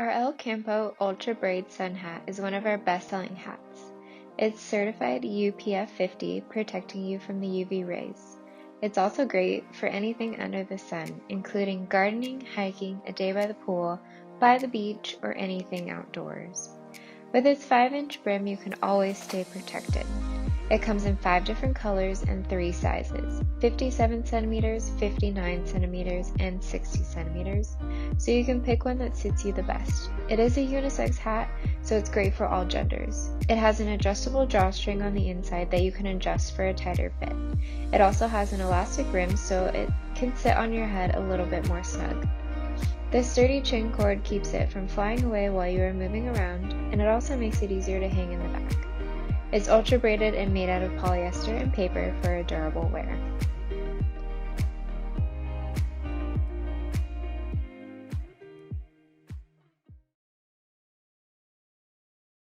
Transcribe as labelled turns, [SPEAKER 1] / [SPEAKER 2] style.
[SPEAKER 1] Our El Campo Ultra Braid Sun Hat is one of our best-selling hats. It's certified UPF50, protecting you from the UV rays. It's also great for anything under the sun, including gardening, hiking, a day by the pool, by the beach, or anything outdoors. With its 5-inch brim, you can always stay protected. It comes in 5 different colors and 3 sizes, 57 centimeters, 59 centimeters, and 60 centimeters, so you can pick one that suits you the best. It is a unisex hat, so it's great for all genders. It has an adjustable drawstring on the inside that you can adjust for a tighter fit. It also has an elastic rim, so it can sit on your head a little bit more snug. This sturdy chin cord keeps it from flying away while you are moving around, and it also makes it easier to hang in the back. It's ultra braided and made out of polyester and paper for a durable wear.